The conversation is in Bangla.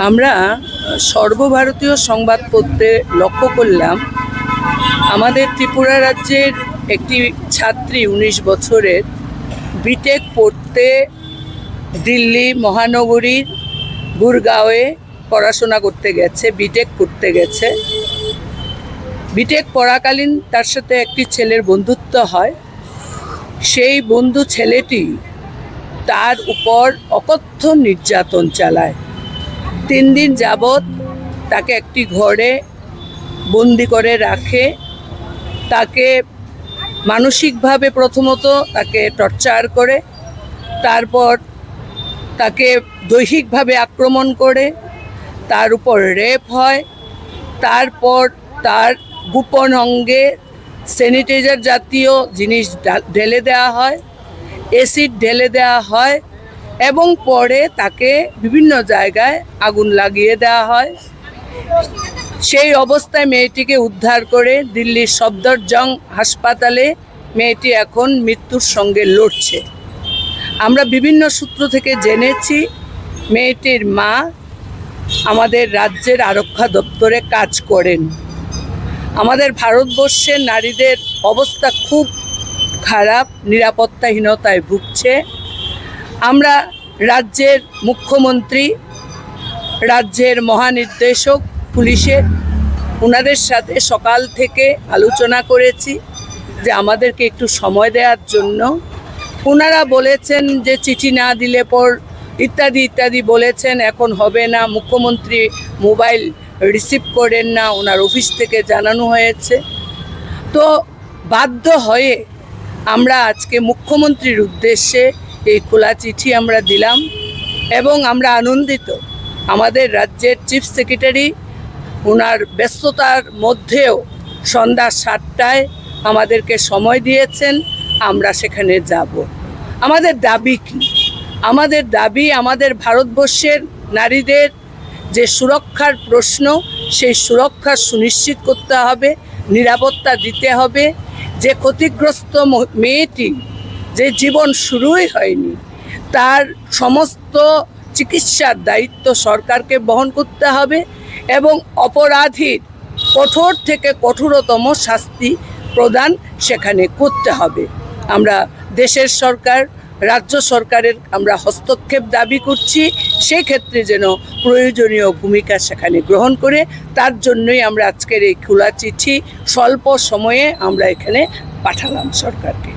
আমরা সর্বভারতীয় সংবাদপত্রে লক্ষ্য করলাম আমাদের ত্রিপুরা রাজ্যের একটি ছাত্রী 19 বছরের বিটেক পড়তে দিল্লি মহানগরীর গুরগাঁওয়ে পড়াশোনা করতে গেছে, বিটেক করতে গেছে। বিটেক পড়াকালীন তার সাথে একটি ছেলের বন্ধুত্ব হয়। সেই বন্ধু ছেলেটি তার উপর অকথ্য নির্যাতন চালায়। 3 দিন যাবৎ তাকে একটি ঘরে বন্দি করে রাখে। তাকে মানসিকভাবে প্রথমত তাকে টর্চার করে, তারপর তাকে দৈহিকভাবে আক্রমণ করে, তার উপর রেপ হয়, তারপর তার গোপন অঙ্গে স্যানিটাইজার জাতীয় জিনিস ঢেলে দেওয়া হয়, অ্যাসিড ঢেলে দেওয়া হয় এবং পরে তাকে বিভিন্ন জায়গায় আগুন লাগিয়ে দেওয়া হয়। সেই অবস্থায় মেয়েটিকে উদ্ধার করে দিল্লির সফদরজং হাসপাতালে মেয়েটি এখন মৃত্যুর সঙ্গে লড়ছে। আমরা বিভিন্ন সূত্র থেকে জেনেছি মেয়েটির মা আমাদের রাজ্যের আরক্ষা দপ্তরে কাজ করেন। আমাদের ভারতবর্ষের নারীদের অবস্থা খুব খারাপ, নিরাপত্তাহীনতায় ভুগছে। আমরা রাজ্যের মুখ্যমন্ত্রী, রাজ্যের মহানির্দেশক পুলিশের, ওনাদের সাথে সকাল থেকে আলোচনা করেছি যে আমাদেরকে একটু সময় দেওয়ার জন্য। ওনারা বলেছেন যে চিঠি না দিলে পর ইত্যাদি ইত্যাদি বলেছেন, এখন হবে না, মুখ্যমন্ত্রী মোবাইল রিসিভ করেন না, ওনার অফিস থেকে জানানো হয়েছে। তো বাধ্য হয়ে আমরা আজকে মুখ্যমন্ত্রীর উদ্দেশ্যে এই খোলা চিঠি আমরা দিলাম এবং আমরা আনন্দিত। আমাদের রাজ্যের চিফ সেক্রেটারি ওনার ব্যস্ততার মধ্যেও সন্ধ্যা 7টায় আমাদেরকে সময় দিয়েছেন, আমরা সেখানে যাব। আমাদের দাবি কি? আমাদের দাবি আমাদের ভারতবর্ষের নারীদের যে সুরক্ষার প্রশ্ন, সেই সুরক্ষা সুনিশ্চিত করতে হবে, নিরাপত্তা দিতে হবে। যে ক্ষতিগ্রস্ত মেয়েটি, যে জীবন শুরুই হয়নি, তার সমস্ত চিকিৎসার দায়িত্ব সরকারকে বহন করতে হবে এবং অপরাধীর কঠোর থেকে কঠোরতম শাস্তি প্রদান সেখানে করতে হবে। আমরা দেশের সরকার, রাজ্য সরকারের আমরা হস্তক্ষেপ দাবি করছি, সেই ক্ষেত্রে যেন প্রয়োজনীয় ভূমিকা সেখানে গ্রহণ করে। তার জন্যই আমরা আজকের এই খোলা চিঠি স্বল্প সময়ে আমরা এখানে পাঠালাম সরকারকে।